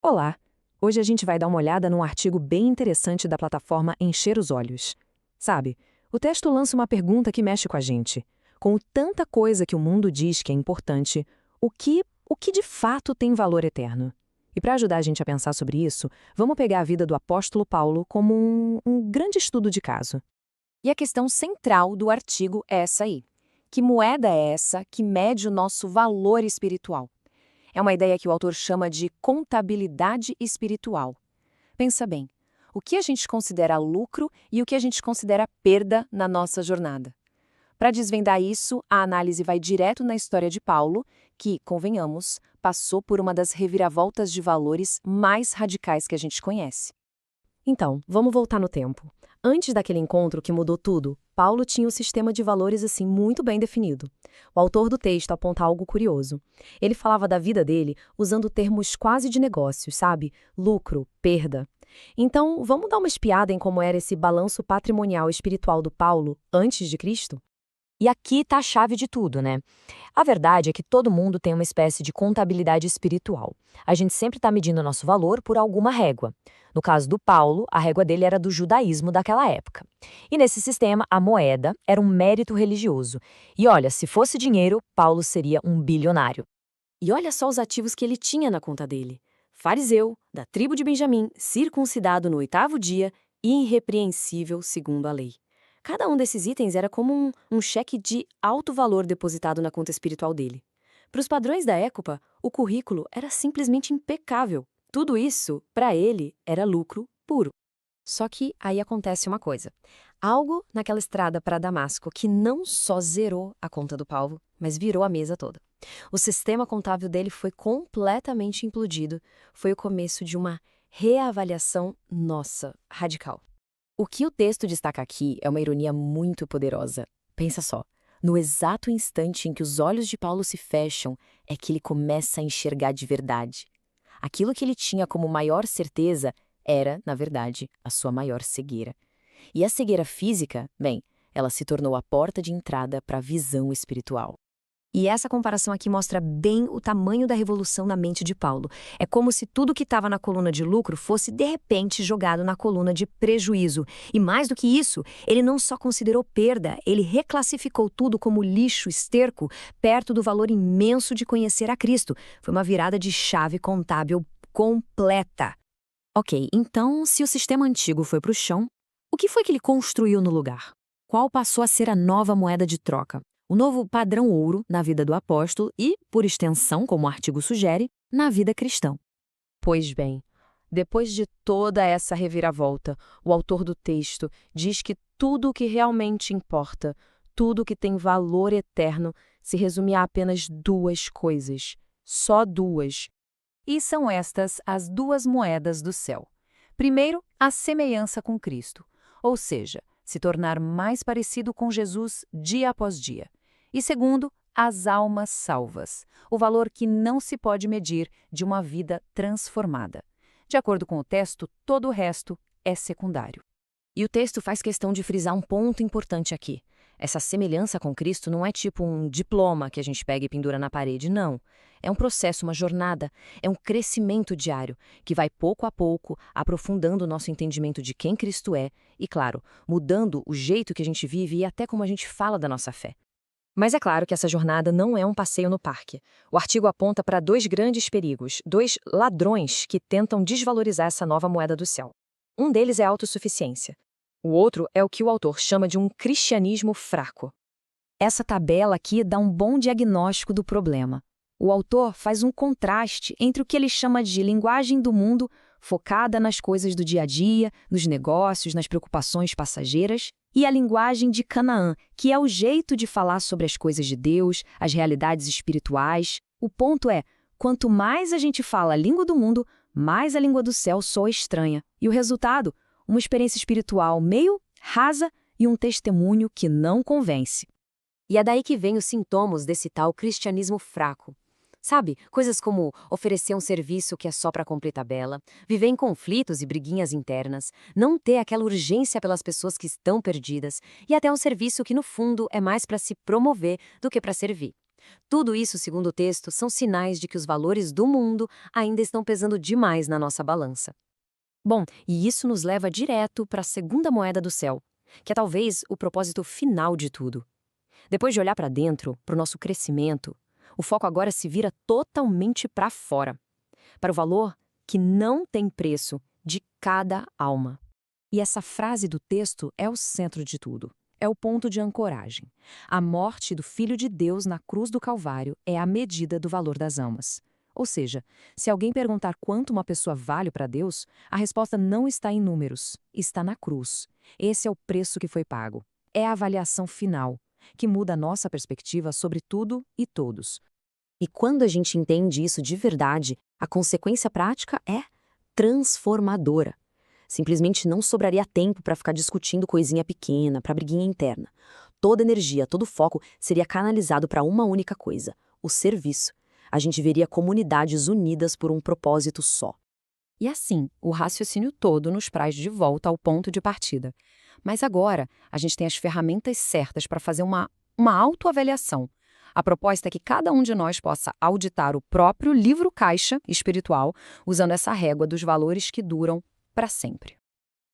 Olá! Hoje a gente vai dar uma olhada num artigo bem interessante da plataforma Encher os Olhos. Sabe, o texto lança uma pergunta que mexe com a gente. Com tanta coisa que o mundo diz que é importante, o que de fato tem valor eterno? E para ajudar a gente a pensar sobre isso, vamos pegar a vida do apóstolo Paulo como um grande estudo de caso. E a questão central do artigo é essa aí. Que moeda é essa que mede o nosso valor espiritual? É uma ideia que o autor chama de contabilidade espiritual. Pensa bem, o que a gente considera lucro e o que a gente considera perda na nossa jornada? Para desvendar isso, a análise vai direto na história de Paulo, que, convenhamos, passou por uma das reviravoltas de valores mais radicais que a gente conhece. Então, vamos voltar no tempo. Antes daquele encontro que mudou tudo, Paulo tinha um sistema de valores assim muito bem definido. O autor do texto aponta algo curioso. Ele falava da vida dele usando termos quase de negócios, sabe? Lucro, perda. Então, vamos dar uma espiada em como era esse balanço patrimonial espiritual do Paulo antes de Cristo? E aqui está a chave de tudo, né? A verdade é que todo mundo tem uma espécie de contabilidade espiritual. A gente sempre está medindo nosso valor por alguma régua. No caso do Paulo, a régua dele era do judaísmo daquela época. E nesse sistema, a moeda era um mérito religioso. E olha, se fosse dinheiro, Paulo seria um bilionário. E olha só os ativos que ele tinha na conta dele. Fariseu, da tribo de Benjamim, circuncidado no 8º dia e irrepreensível segundo a lei. Cada um desses itens era como um cheque de alto valor depositado na conta espiritual dele. Para os padrões da época, o currículo era simplesmente impecável. Tudo isso, para ele, era lucro puro. Só que aí acontece uma coisa. Algo naquela estrada para Damasco que não só zerou a conta do Paulo, mas virou a mesa toda. O sistema contábil dele foi completamente implodido. Foi o começo de uma reavaliação nossa, radical. O que o texto destaca aqui é uma ironia muito poderosa. Pensa só. No exato instante em que os olhos de Paulo se fecham, é que ele começa a enxergar de verdade. Aquilo que ele tinha como maior certeza era, na verdade, a sua maior cegueira. E a cegueira física, bem, ela se tornou a porta de entrada para a visão espiritual. E essa comparação aqui mostra bem o tamanho da revolução na mente de Paulo. É como se tudo que estava na coluna de lucro fosse, de repente, jogado na coluna de prejuízo. E mais do que isso, ele não só considerou perda, ele reclassificou tudo como lixo, esterco, perto do valor imenso de conhecer a Cristo. Foi uma virada de chave contábil completa. Ok, então, se o sistema antigo foi para o chão, o que foi que ele construiu no lugar? Qual passou a ser a nova moeda de troca? O novo padrão ouro na vida do apóstolo e, por extensão, como o artigo sugere, na vida cristã. Pois bem, depois de toda essa reviravolta, o autor do texto diz que tudo o que realmente importa, tudo o que tem valor eterno, se resume a apenas duas coisas. Só duas. E são estas as duas moedas do céu. Primeiro, a semelhança com Cristo, ou seja, se tornar mais parecido com Jesus dia após dia. E segundo, as almas salvas, o valor que não se pode medir de uma vida transformada. De acordo com o texto, todo o resto é secundário. E o texto faz questão de frisar um ponto importante aqui. Essa semelhança com Cristo não é tipo um diploma que a gente pega e pendura na parede, não. É um processo, uma jornada, é um crescimento diário, que vai pouco a pouco aprofundando o nosso entendimento de quem Cristo é e, claro, mudando o jeito que a gente vive e até como a gente fala da nossa fé. Mas é claro que essa jornada não é um passeio no parque. O artigo aponta para dois grandes perigos, dois ladrões que tentam desvalorizar essa nova moeda do céu. Um deles é a autossuficiência. O outro é o que o autor chama de um cristianismo fraco. Essa tabela aqui dá um bom diagnóstico do problema. O autor faz um contraste entre o que ele chama de linguagem do mundo, focada nas coisas do dia a dia, nos negócios, nas preocupações passageiras, e a linguagem de Canaã, que é o jeito de falar sobre as coisas de Deus, as realidades espirituais. O ponto é, quanto mais a gente fala a língua do mundo, mais a língua do céu soa estranha. E o resultado? Uma experiência espiritual meio rasa e um testemunho que não convence. E é daí que vem os sintomas desse tal cristianismo fraco. Sabe, coisas como oferecer um serviço que é só para cumprir tabela, viver em conflitos e briguinhas internas, não ter aquela urgência pelas pessoas que estão perdidas e até um serviço que, no fundo, é mais para se promover do que para servir. Tudo isso, segundo o texto, são sinais de que os valores do mundo ainda estão pesando demais na nossa balança. Bom, e isso nos leva direto para a segunda moeda do céu, que é talvez o propósito final de tudo. Depois de olhar para dentro, para o nosso crescimento, o foco agora se vira totalmente para fora, para o valor que não tem preço de cada alma. E essa frase do texto é o centro de tudo. É o ponto de ancoragem. A morte do Filho de Deus na cruz do Calvário é a medida do valor das almas. Ou seja, se alguém perguntar quanto uma pessoa vale para Deus, a resposta não está em números, está na cruz. Esse é o preço que foi pago. É a avaliação final, que muda a nossa perspectiva sobre tudo e todos. E quando a gente entende isso de verdade, a consequência prática é transformadora. Simplesmente não sobraria tempo para ficar discutindo coisinha pequena, para briguinha interna. Toda energia, todo foco seria canalizado para uma única coisa: o serviço. A gente veria comunidades unidas por um propósito só. E assim, o raciocínio todo nos traz de volta ao ponto de partida. Mas agora, a gente tem as ferramentas certas para fazer uma autoavaliação. A proposta é que cada um de nós possa auditar o próprio livro-caixa espiritual usando essa régua dos valores que duram para sempre.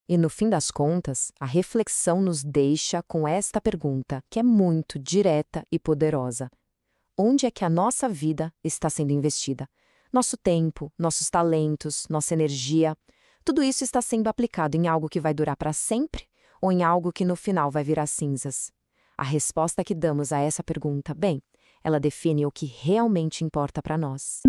E no fim das contas, a reflexão nos deixa com esta pergunta, que é muito direta e poderosa. Onde é que a nossa vida está sendo investida? Nosso tempo, nossos talentos, nossa energia, tudo isso está sendo aplicado em algo que vai durar para sempre ou em algo que no final vai virar cinzas? A resposta que damos a essa pergunta, bem, ela define o que realmente importa para nós.